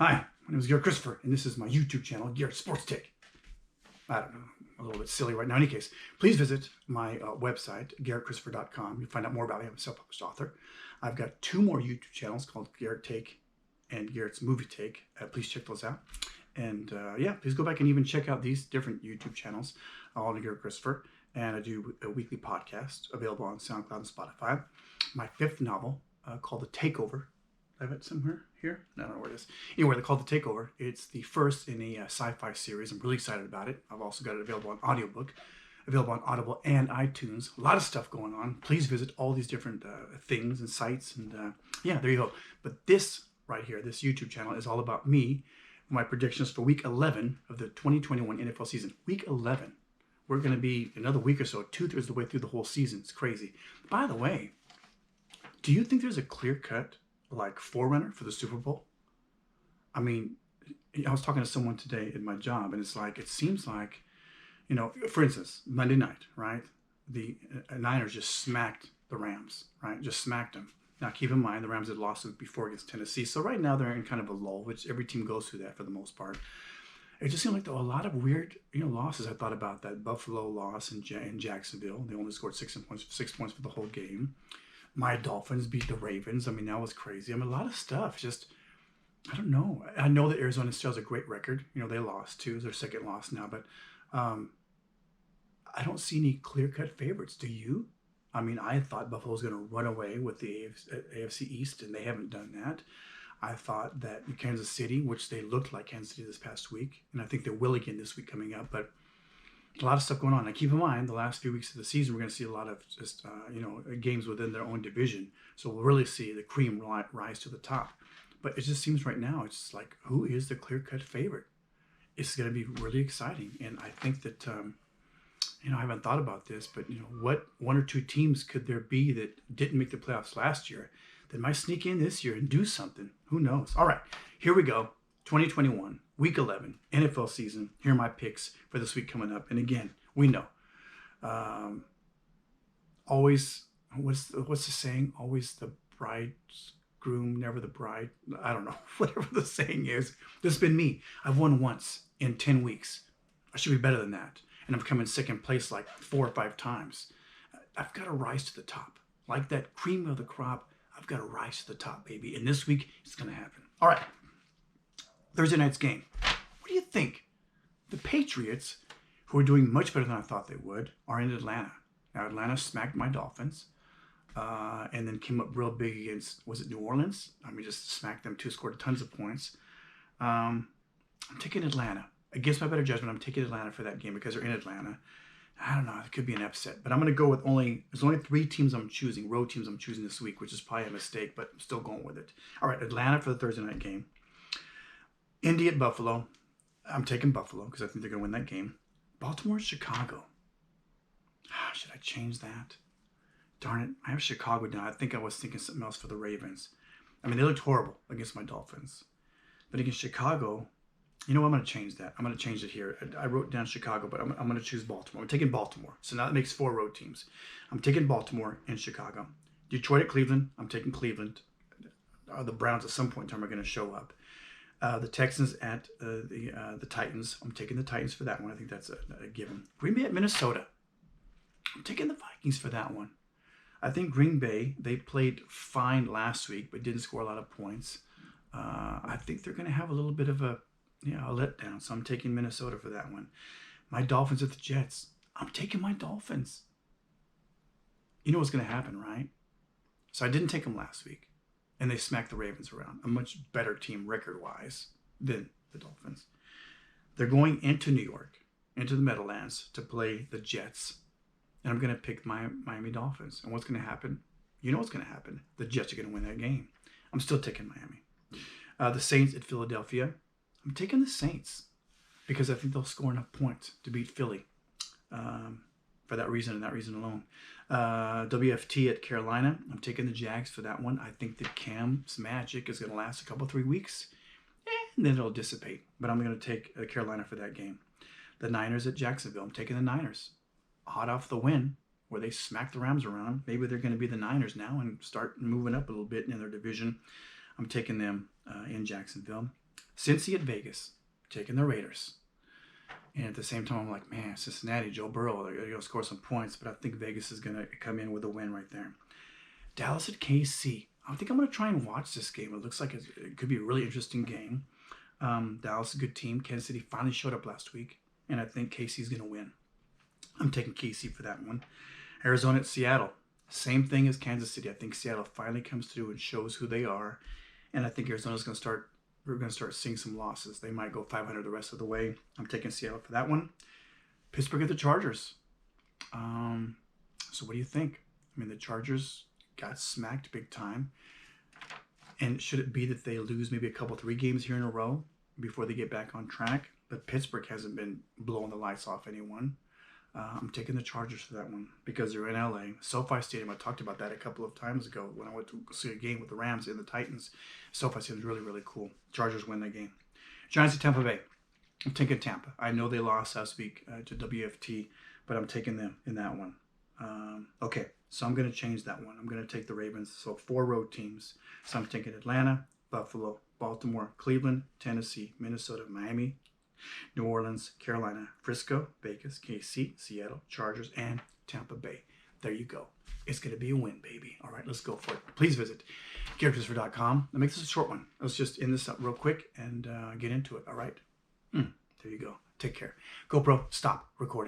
Hi, my name is Garrett Christopher, and this is my YouTube channel, Garrett Sports Take. I don't know, a little bit silly right now. In any case, please visit my website, GarrettChristopher.com. You'll find out more about me. I'm a self-published author. I've got two more YouTube channels called Garrett Take and Garrett's Movie Take. Please check those out. And yeah, please go back and even check out these different YouTube channels, all under Garrett Christopher. And I do a weekly podcast available on Soundcloud and Spotify. My fifth novel, called The Takeover. I have it somewhere here. I don't know where it is. Anyway, they're called The Takeover. It's the first in a sci-fi series. I'm really excited about it. I've also got it available on audiobook, available on Audible and iTunes. A lot of stuff going on. Please visit all these different things and sites. And yeah, there you go. But this right here, this YouTube channel is all about me, my predictions for Week 11 of the 2021 NFL season. Week 11. We're going to be another week or so, 2/3 of the way through the whole season. It's crazy. By the way, do you think there's a clear-cut like forerunner for the Super Bowl? I mean, I was talking to someone today at my job, and it's like, it seems like, for instance, Monday night, right? The Niners just smacked the Rams, right? Just smacked them. Now, keep in mind, the Rams had lost before against Tennessee. So right now they're in kind of a lull, which every team goes through that for the most part. It just seemed like there were a lot of weird, losses. I thought about that Buffalo loss in Jacksonville. They only scored 6 points for the whole game. My Dolphins beat the Ravens. I mean, that was crazy. I mean, a lot of stuff. Just, I don't know. I know that Arizona still has a great record. They lost too. It's their second loss now. But um, I don't see any clear-cut favorites. Do you? I mean, I thought Buffalo was going to run away with the AFC East, and they haven't done that. I thought that Kansas City, which they looked like Kansas City this past week, and I think they will again this week coming up, but a lot of stuff going on. Now, keep in mind, the last few weeks of the season, we're going to see a lot of just, games within their own division. So we'll really see the cream rise to the top. But it just seems right now, it's just like, who is the clear-cut favorite? It's going to be really exciting. And I think that, I haven't thought about this, but, what one or two teams could there be that didn't make the playoffs last year that might sneak in this year and do something? Who knows? All right, here we go. 2021, Week 11, NFL season. Here are my picks for this week coming up. And again, we know, always, what's the saying? Always the bridegroom, never the bride. I don't know, whatever the saying is. This has been me. I've won once in 10 weeks. I should be better than that. And I've come in second place like 4 or 5 times. I've got to rise to the top. Like that cream of the crop, I've got to rise to the top, baby. And this week, it's going to happen. All right. Thursday night's game. What do you think? The Patriots, who are doing much better than I thought they would, are in Atlanta. Now, Atlanta smacked my Dolphins and then came up real big against, was it New Orleans? I mean, just smacked them too, scored tons of points. I'm taking Atlanta. Against my better judgment, I'm taking Atlanta for that game because they're in Atlanta. I don't know. It could be an upset. But I'm going to go with there's only 3 teams I'm choosing, road teams I'm choosing this week, which is probably a mistake, but I'm still going with it. All right, Atlanta for the Thursday night game. Indy at Buffalo. I'm taking Buffalo because I think they're going to win that game. Baltimore at Chicago. Should I change that? Darn it. I have Chicago down. I think I was thinking something else for the Ravens. I mean, they looked horrible against my Dolphins. But against Chicago, I'm going to change that. I'm going to change it here. I wrote down Chicago, but I'm going to choose Baltimore. I'm taking Baltimore. So now that makes 4 road teams. I'm taking Baltimore and Chicago. Detroit at Cleveland. I'm taking Cleveland. The Browns at some point in time are going to show up. The Texans at the Titans. I'm taking the Titans for that one. I think that's a given. Green Bay at Minnesota. I'm taking the Vikings for that one. I think Green Bay, they played fine last week, but didn't score a lot of points. I think they're going to have a little bit of a letdown. So I'm taking Minnesota for that one. My Dolphins at the Jets. I'm taking my Dolphins. You know what's going to happen, right? So I didn't take them last week. And they smacked the Ravens around. A much better team record-wise than the Dolphins. They're going into New York, into the Meadowlands, to play the Jets. And I'm going to pick my Miami Dolphins. And what's going to happen? You know what's going to happen. The Jets are going to win that game. I'm still taking Miami. The Saints at Philadelphia. I'm taking the Saints because I think they'll score enough points to beat Philly for that reason and that reason alone. WFT at Carolina. I'm taking the Jags for that one. I think that Cam's magic is going to last a couple, 3 weeks, and then it'll dissipate. But I'm going to take Carolina for that game. The Niners at Jacksonville. I'm taking the Niners. Hot off the win where they smacked the Rams around. Maybe they're going to be the Niners now and start moving up a little bit in their division. I'm taking them in Jacksonville. Cincy at Vegas, taking the Raiders. And at the same time, I'm like, man, Cincinnati, Joe Burrow, they're going to score some points, but I think Vegas is going to come in with a win right there. Dallas at KC. I think I'm going to try and watch this game. It looks like it could be a really interesting game. Dallas is a good team. Kansas City finally showed up last week, and I think KC is going to win. I'm taking KC for that one. Arizona at Seattle. Same thing as Kansas City. I think Seattle finally comes through and shows who they are, and I think Arizona's going to start. We're going to start seeing some losses. They might go 500 the rest of the way. I'm taking Seattle for that one. Pittsburgh at the Chargers. So what do you think? I mean, the Chargers got smacked big time. And should it be that they lose maybe a couple, 3 games here in a row before they get back on track? But Pittsburgh hasn't been blowing the lights off anyone. I'm taking the Chargers for that one because they're in LA. SoFi Stadium, I talked about that a couple of times ago when I went to see a game with the Rams and the Titans. SoFi Stadium is really, really cool. Chargers win that game. Giants at Tampa Bay. I'm taking Tampa. I know they lost last week to WFT, but I'm taking them in that one. Okay, so I'm going to change that one. I'm going to take the Ravens. So 4 road teams. So I'm taking Atlanta, Buffalo, Baltimore, Cleveland, Tennessee, Minnesota, Miami, New Orleans, Carolina, Frisco, Vegas, KC, Seattle, Chargers, and Tampa Bay. There you go. It's going to be a win, baby. All right, let's go for it. Please visit GaretChristopher.com. I'll make this a short one. Let's just end this up real quick and get into it. All right. There you go. Take care. GoPro, stop recording.